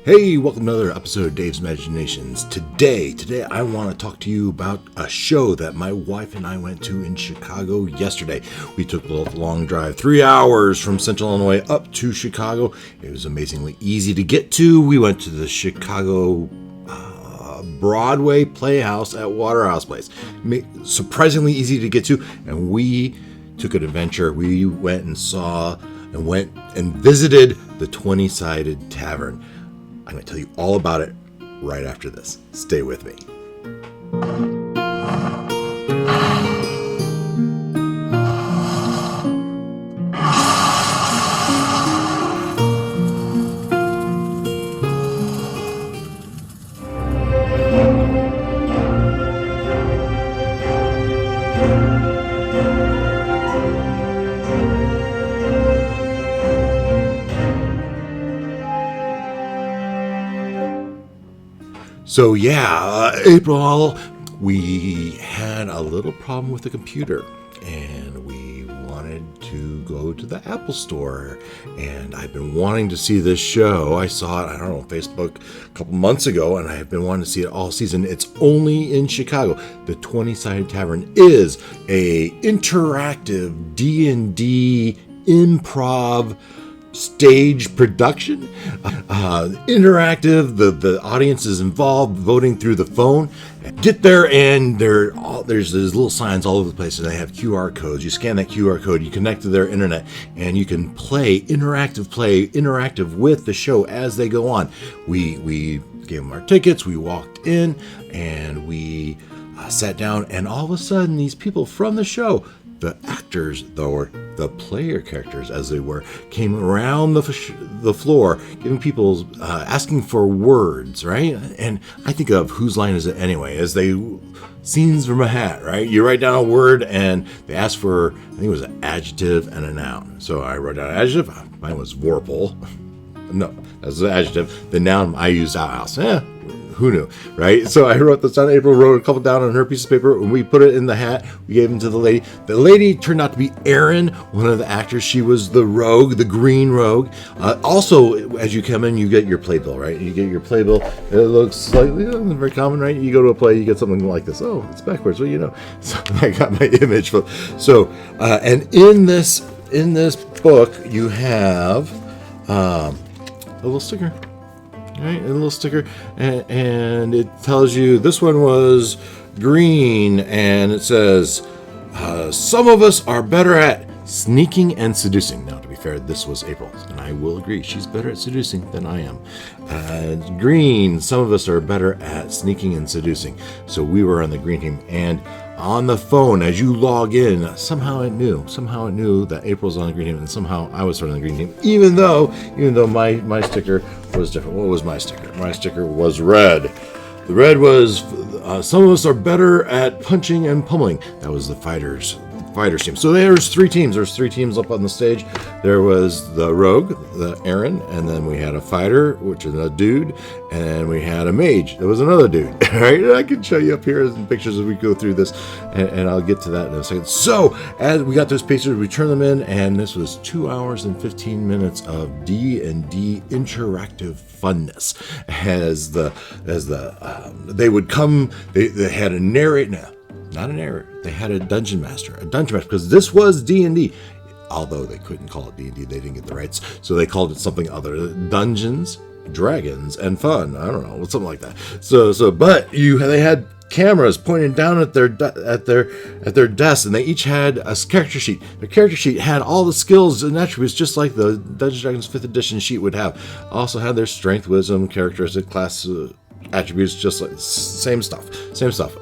Hey, welcome to another episode of Dave's Imaginations. Today I want to talk to you about a show that my wife and I went to in Chicago yesterday. We took a long drive, 3 hours from Central Illinois up to Chicago. It was amazingly easy to get to. We went to the Chicago Broadway Playhouse at Waterhouse Place. Surprisingly easy to get to, and we took an adventure. We went and visited the 20 Sided Tavern. I'm going to tell you all about it right after this. Stay with me. So April, we had a little problem with the computer, and we wanted to go to the Apple Store, and I've been wanting to see this show. I saw it, on Facebook a couple months ago, and I have been wanting to see it all season. It's only in Chicago. The 20 Sided Tavern is a interactive D&D improv stage production, interactive. The audience is involved, voting through the phone. Get there, and there's little signs all over the place, and they have QR codes. You scan that QR code, you connect to their internet, and you can play interactive with the show as they go on. We gave them our tickets. We walked in, and we sat down, and all of a sudden, these people from the show, the actors, or the player characters as they were, came around the floor, giving people, asking for words, right? And I think of Whose Line Is It Anyway? As scenes from a hat, right? You write down a word, and they ask for, I think it was an adjective and a noun. So I wrote down an adjective. Mine was Vorpal. No, that's an adjective. The noun I used outhouse. Who knew, right? So I wrote this down. April wrote a couple down on her piece of paper, and we put it in the hat. We gave them to the lady. The lady turned out to be Erin, one of the actors. She was the rogue, the green rogue. Also, as you come in, you get your playbill, right? You get your playbill. It looks slightly very common, right? You go to a play, you get something like this. Oh, it's backwards. Well, you know. So I got my image. So, and in this book, you have a little sticker. Right, a little sticker, and it tells you this one was green, and it says, some of us are better at sneaking and seducing. Now, to be fair, this was April's, and I will agree, she's better at seducing than I am. Green, some of us are better at sneaking and seducing. So we were on the green team, and on the phone, as you log in, somehow it knew that April's on the green team, and somehow I was on the green team, even though my sticker was different. What was my sticker? My sticker was red. The red was, some of us are better at punching and pummeling. That was the fighters team. So there's three teams. There's three teams up on the stage. There was the rogue, the Aaron, and then we had a fighter, which is a dude, and we had a mage. There was another dude. Right? I can show you up here in pictures as we go through this, and I'll get to that in a second. So as we got those pictures, we turned them in, and this was 2 hours and 15 minutes of D&D interactive funness. They would come. They had a narrate now. Not an error. They had a dungeon master, because this was D&D. Although they couldn't call it D&D, they didn't get the rights, so they called it something other. Dungeons, Dragons, and Fun. I don't know, something like that. But they had cameras pointing down at their desks, and they each had a character sheet. Their character sheet had all the skills and attributes, just like the Dungeons & Dragons 5th edition sheet would have. Also had their strength, wisdom, characteristic, class, attributes, just like same stuff,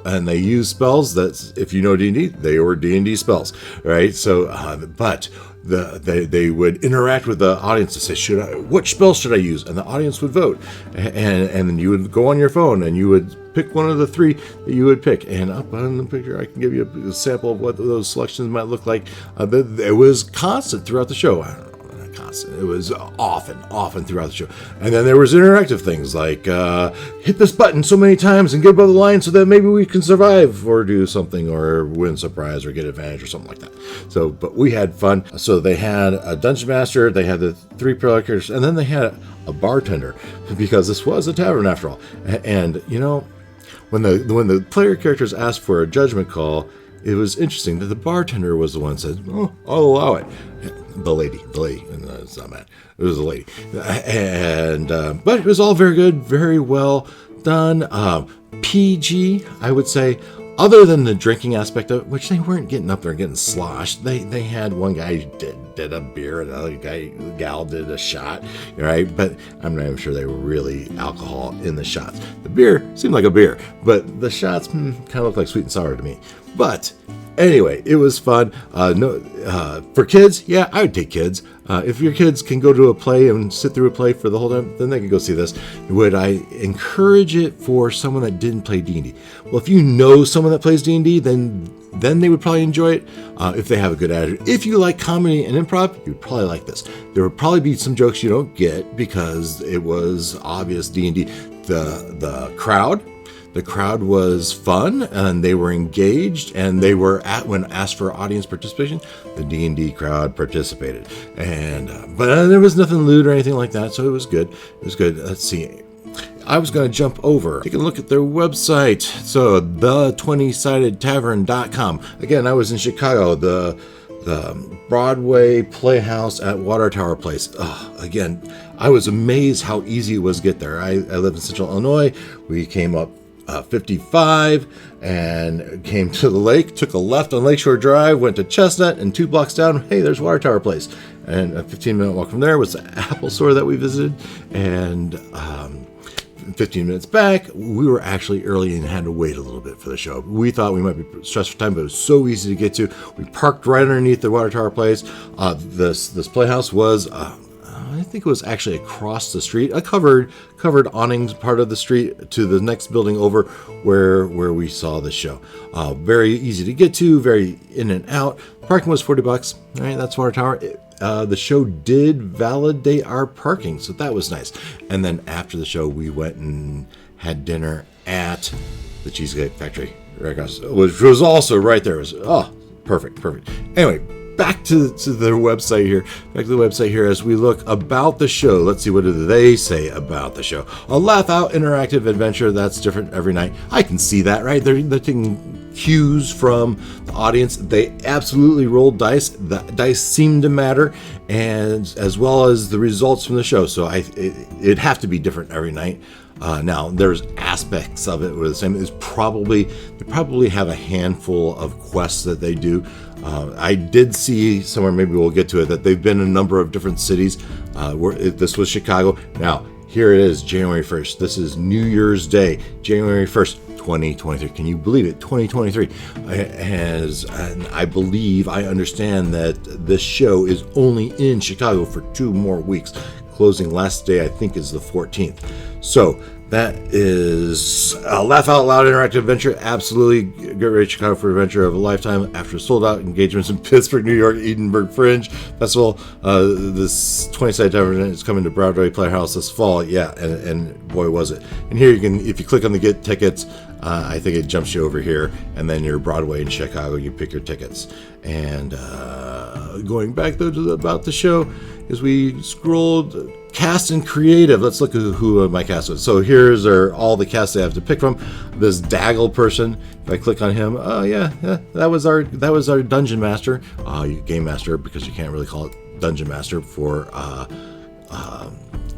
and they use spells that, if you know D&D, they were D&D spells, right? So but they would interact with the audience to say, which spell should I use? And the audience would vote, and then you would go on your phone and you would pick one of the three that you would pick. And up on the picture, I can give you a sample of what those selections might look like. It was constant throughout the show. I don't know, constant. It was often throughout the show. And then there was interactive things like hit this button so many times and get above the line so that maybe we can survive or do something or win surprise or get advantage or something like that. So, but we had fun. So they had a dungeon master, they had the 3 player characters, and then they had a bartender, because this was a tavern after all. And you know, when the player characters asked for a judgment call, it was interesting that the bartender was the one that said, "Oh, I'll allow it." The lady, and it's not Matt. It was a lady, and but it was all very good, very well done. PG, I would say. Other than the drinking aspect of it, which they weren't getting up there and getting sloshed. They had one guy who did a beer, and another gal did a shot, right? But I'm not even sure they were really alcohol in the shots. The beer seemed like a beer, but the shots kind of looked like sweet and sour to me. But anyway, it was fun. For kids, yeah, I would take kids. If your kids can go to a play and sit through a play for the whole time, then they can go see this. Would I encourage it for someone that didn't play D&D? Well, if you know someone that plays D&D, then they would probably enjoy it if they have a good attitude. If you like comedy and improv, you'd probably like this. There would probably be some jokes you don't get because it was obvious D&D. The crowd was fun, and they were engaged, and they were when asked for audience participation, the D&D crowd participated. And but there was nothing lewd or anything like that, so it was good. It was good. Let's see. I was going to jump over, take a look at their website. So the 20sidedtavern.com. Again, I was in Chicago, the Broadway Playhouse at Water Tower Place. Again, I was amazed how easy it was to get there. I live in Central Illinois. We came up 55 and came to the lake, took a left on Lakeshore Drive, went to Chestnut, and 2 blocks down, hey, there's Water Tower Place. And a 15-minute walk from there was the Apple store that we visited. And 15 minutes back, we were actually early and had to wait a little bit for the show. We thought we might be stressed for time, but it was so easy to get to. We parked right underneath the Water Tower Place. This playhouse was I think it was actually across the street, a covered awnings part of the street to the next building over where we saw the show. Very easy to get to, very in and out. Parking was $40. Right, that's Water Tower. The show did validate our parking, so that was nice. And then after the show, we went and had dinner at the Cheesecake Factory, which was also right there. It was perfect. Anyway. Back to their website here. Back to the website here as we look about the show. Let's see, what do they say about the show? A laugh-out interactive adventure that's different every night. I can see that, right? They're taking cues from the audience. They absolutely rolled dice. The dice seem to matter, and as well as the results from the show. So it'd have to be different every night. Now, there's aspects of it were the same. They probably have a handful of quests that they do. I did see somewhere, maybe we'll get to it, that they've been in a number of different cities. This was Chicago. Now, here it is, January 1st. This is New Year's Day, January 1st, 2023. Can you believe it? 2023. And I understand that this show is only in Chicago for 2 more weeks. Closing last day, I think, is the 14th. So that is a laugh out loud interactive adventure. Absolutely get ready, Chicago, for adventure of a lifetime after sold out engagements in Pittsburgh, New York, Edinburgh Fringe Festival. This 20 Sided Tavern is coming to Broadway Playhouse this fall. Yeah, and boy was it. And here you can, if you click on the get tickets, I think it jumps you over here, and then you're Broadway in Chicago, you pick your tickets. And going back though to about the show, as we scrolled cast and creative, let's look at who my cast was. So here's all the cast I have to pick from. This Daggle person, if I click on him, that was our dungeon master, game master, because you can't really call it dungeon master for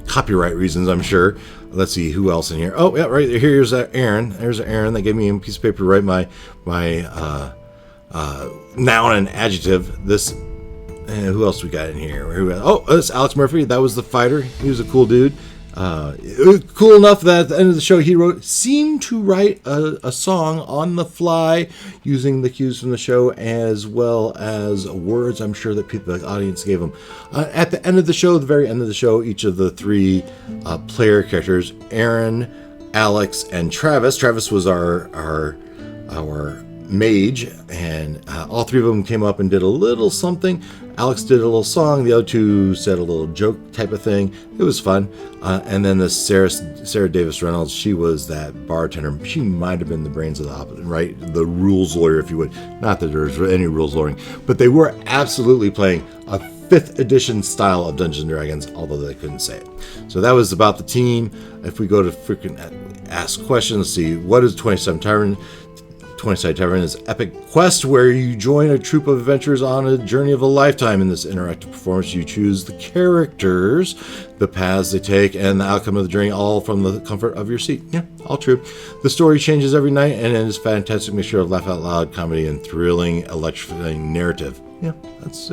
copyright reasons, I'm sure. Let's see who else in here. Oh yeah, right here's Aaron. There's Aaron. They gave me a piece of paper to write my noun and adjective. This. And who else we got in here? It's Alex Murphy. That was the fighter. He was a cool dude. It was cool enough that at the end of the show, he seemed to write a song on the fly using the cues from the show as well as words. I'm sure that the audience gave him. At the end of the show, the very end of the show, each of the 3 player characters, Aaron, Alex, and Travis. Travis was our mage, and all three of them came up and did a little something. Alex did a little song. The other two said a little joke type of thing. It was fun. And then the Sarah Davis Reynolds, she was that bartender. She might have been the brains of the opera, right? The rules lawyer, if you would. Not that there's any rules lawyering, but they were absolutely playing a 5th edition style of Dungeons & Dragons, although they couldn't say it. So that was about the team. If we go to freaking ask questions, see, what is 27 Tavern? 20 Sided Tavern is an epic quest where you join a troupe of adventurers on a journey of a lifetime. In this interactive performance, you choose the characters, the paths they take, and the outcome of the journey, all from the comfort of your seat. Yeah, all true. The story changes every night, and it is a fantastic mixture of laugh out loud comedy and thrilling, electrifying narrative. Yeah, that's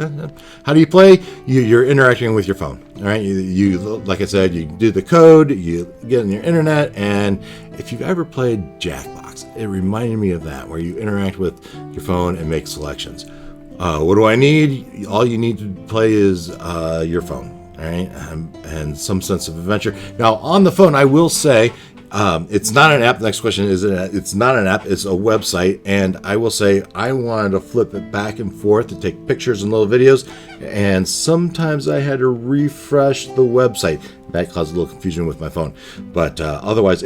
how do you play? You're interacting with your phone. All right, you like I said, you do the code, you get on your internet, and if you've ever played Jackbox, it reminded me of that, where you interact with your phone and make selections. What do I need? All you need to play is your phone, all right, and some sense of adventure. Now, on the phone, I will say, it's not an app. The next question is it's not an app. It's a website. And I will say I wanted to flip it back and forth to take pictures and little videos. And sometimes I had to refresh the website. That caused a little confusion with my phone. But otherwise,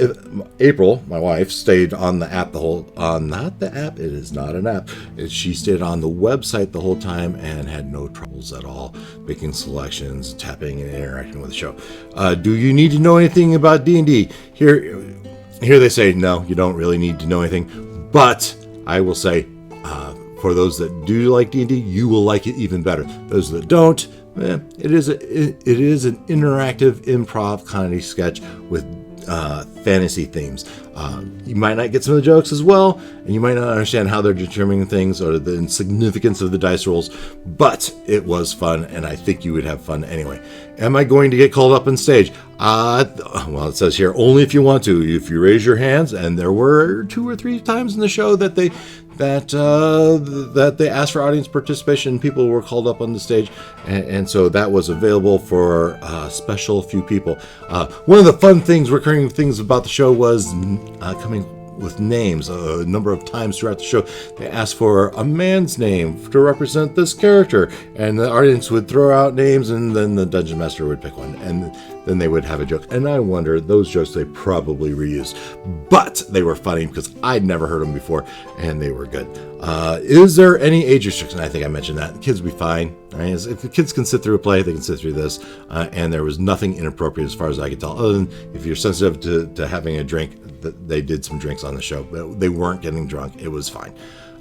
April, my wife, stayed on the app not the app. It is not an app. She stayed on the website the whole time and had no troubles at all making selections, tapping, and interacting with the show. Do you need to know anything about D&D? Here they say, no, you don't really need to know anything. But I will say, for those that do like D&D, you will like it even better. Those that don't, it is an interactive improv comedy sketch with fantasy themes. You might not get some of the jokes as well, and you might not understand how they're determining things or the insignificance of the dice rolls, but it was fun, and I think you would have fun anyway. Am I going to get called up on stage? Well, it says here, only if you want to. If you raise your hands, and there were 2 or 3 times in the show that they asked for audience participation. People were called up on the stage, and so that was available for a special few people. One of the fun things, recurring things about the show was coming with names. A number of times throughout the show, they asked for a man's name to represent this character, and the audience would throw out names, and then the dungeon master would pick one, and then they would have a joke. And I wonder, those jokes they probably reused, but they were funny because I'd never heard them before, and they were good. Is there any age restriction? I think I mentioned that. The kids will be fine. Right? If the kids can sit through a play, they can sit through this. And there was nothing inappropriate as far as I could tell, other than if you're sensitive to having a drink. They did some drinks on the show, but they weren't getting drunk. It was fine.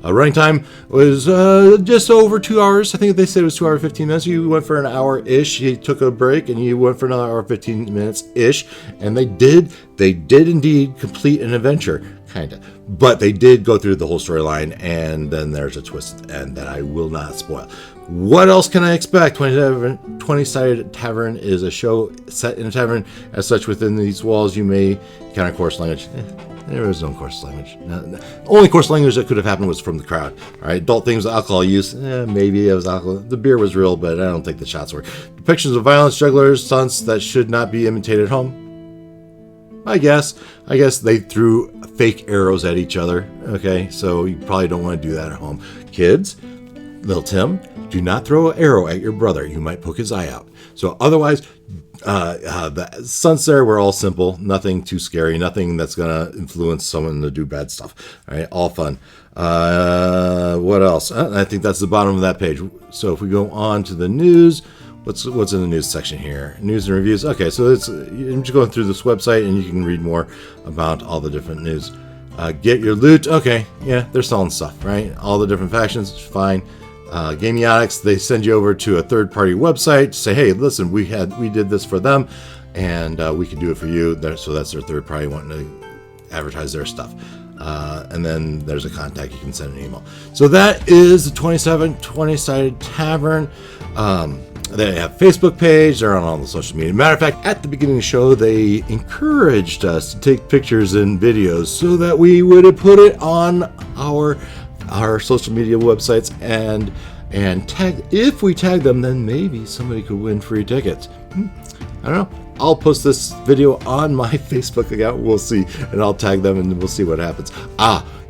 Running time was just over 2 hours. I think they said it was 2 hours 15 minutes. You went for an hour-ish. You took a break, and you went for another hour 15 minutes-ish. And they did indeed complete an adventure, kind of. But they did go through the whole storyline, and then there's a twist, and that I will not spoil. What else can I expect? 20 Sided Tavern is a show set in a tavern. As such, within these walls, you may encounter coarse language. There was no coarse language. No. Only coarse language that could have happened was from the crowd. All right, adult things, alcohol use. Maybe it was alcohol. The beer was real, but I don't think the shots were. Depictions of violence, jugglers, stunts that should not be imitated at home. I guess they threw fake arrows at each other. Okay, so you probably don't want to do that at home. Kids, little Tim, do not throw an arrow at your brother. You might poke his eye out. So otherwise, the stunts there were all simple. Nothing too scary. Nothing that's going to influence someone to do bad stuff. All right, all fun. What else? I think that's the bottom of that page. So if we go on to the news, what's in the news section here? News and reviews. Okay, so I'm just going through this website, and you can read more about all the different news. Get your loot. Okay, yeah, they're selling stuff, right? All the different factions, fine. Gamiotics, they send you over to a third-party website to say, hey, listen, we did this for them, and we can do it for you. So that's their third party wanting to advertise their stuff. And then there's a contact. You can send an email. So that is the 20 Sided Tavern. They have a Facebook page. They're on all the social media. Matter of fact, at the beginning of the show, they encouraged us to take pictures and videos so that we would put it on our social media websites and tag. If we tag them, then maybe somebody could win free tickets. I don't know. I'll post this video on my Facebook account. We'll see, and I'll tag them, and we'll see what happens.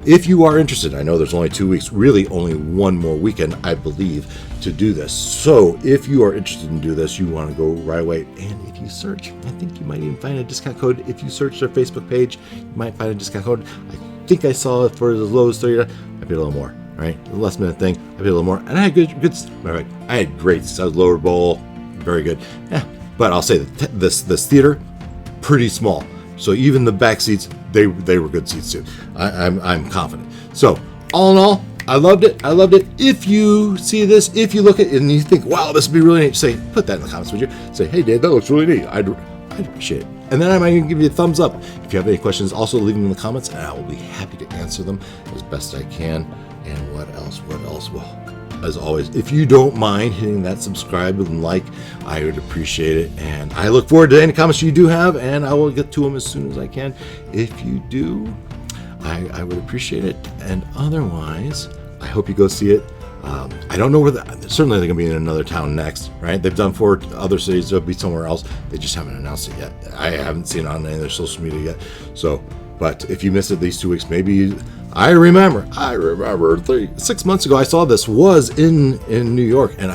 if you are interested, I know there's only 2 weeks, really only one more weekend, I believe, to do this. So if you are interested in do this, you want to go right away. And if you search, I think you might even find a discount code. If you search their Facebook page, you might find a discount code. I think I saw it for as low as $30. I paid a little more, right? The last minute thing, I paid a little more. And I had good, I had great, I was lower bowl, very good. Yeah, but I'll say that this theater, pretty small. So even the back seats, they were good seats too. I'm confident. So all in all, I loved it. If you see this, if you look at it and you think, wow, this would be really neat, say, put that in the comments, would you? Say, hey, Dave, that looks really neat. I'd appreciate it. And then I might even give you a thumbs up. If you have any questions, also leave them in the comments, and I will be happy to answer them as best I can. And what else? Well, as always, if you don't mind hitting that subscribe and like, I would appreciate it. And I look forward to any comments you do have, and I will get to them as soon as I can. If you do, I would appreciate it. And otherwise, I hope you go see it. I don't know where certainly they're going to be in another town next, right? They've done 4 other cities. They'll be somewhere else. They just haven't announced it yet. I haven't seen it on any of their social media yet. So, but if you missed it these 2 weeks, maybe I remember 6 months ago, I saw this was in New York, and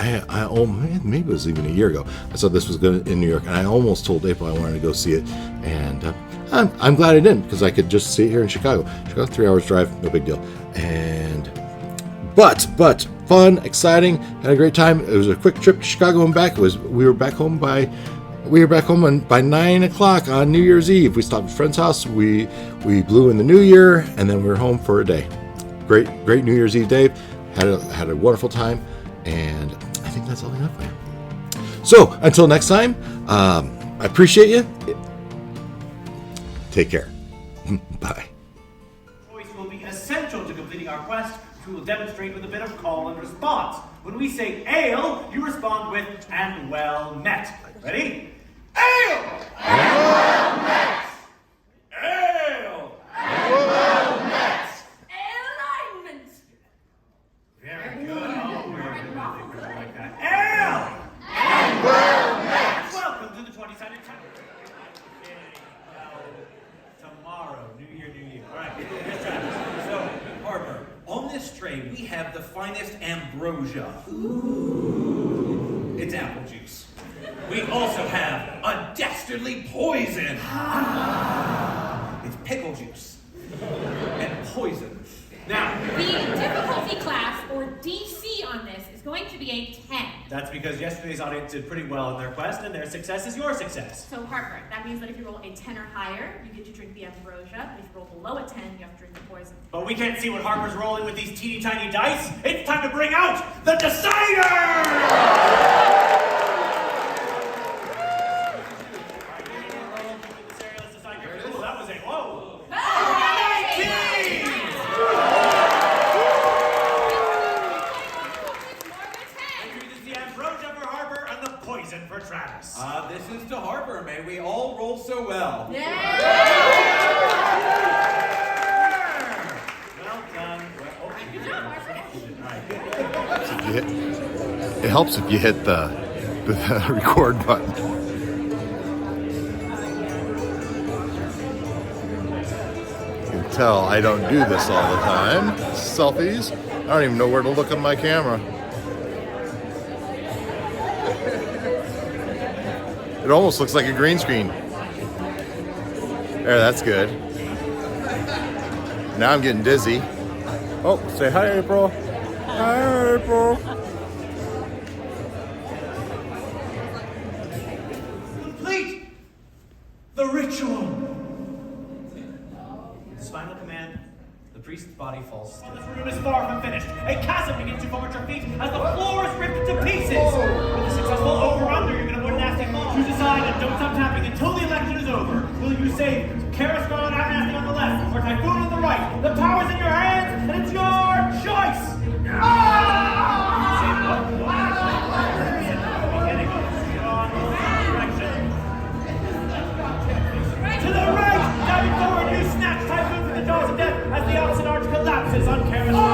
maybe it was even a year ago. I saw this was going in New York, and I almost told April I wanted to go see it, and I'm glad I didn't, because I could just see it here in Chicago. 3 hours drive, no big deal. And but fun, exciting, had a great time. It was a quick trip to Chicago and back. We were back home by 9 o'clock on New Year's Eve. We stopped at a friend's house. We blew in the new year, and then we were home for a day. Great New Year's Eve, Dave. Had a wonderful time, and I think that's all I got for you. So until next time, I appreciate you. Take care. Bye. Voice will be essential to completing our quest, which we will demonstrate with a bit of call and response. When we say ale, you respond with and well met. Ready? Ale! And well met! Ale! And well met! Alignment! Very good. Oh, very good. I like that. Ale! And well met! Welcome to the 20 Sided Tavern. Tomorrow, New Year. All right, here's Travis. So, Harper, on this tray we have the finest ambrosia. Ooh. It's apple juice. We also have a dastardly poison. It's pickle juice. And poison. Now, The difficulty class, or DC, on this is going to be a 10. that's because yesterday's audience did pretty well in their quest, and their success is your success. So, Harper, that means that if you roll a 10 or higher, you get to drink the ambrosia. But if you roll below a 10, you have to drink the poison. But we can't see what Harper's rolling with these teeny tiny dice. It's time to bring out the decider! Oh, that was a whoa. 19! This is the ambrosia for Harper and the poison for Travis. This is to Harper. May we all roll so well. Well done. Good job, Harper. It helps if you hit the record button. You can tell I don't do this all the time. Selfies. I don't even know where to look on my camera. It almost looks like a green screen. There, that's good. Now I'm getting dizzy. Oh, say hi, April. Hi, April. Complete the ritual. His final command, the priest's body falls still. This room is far from finished. A chasm begins to form at your feet as the floor is ripped to pieces. With a successful over-under, you're going to put an Aztec ball. Choose a side and don't stop tapping until the election is over. Will you save Karascar and Abernathy on the left, or Typhoon on the right? The power's in your hands, and it's your choice! Save what? To the right! Diving forward, you snatch Typhoon from the jaws of death as the opposite arch collapses on Karascar.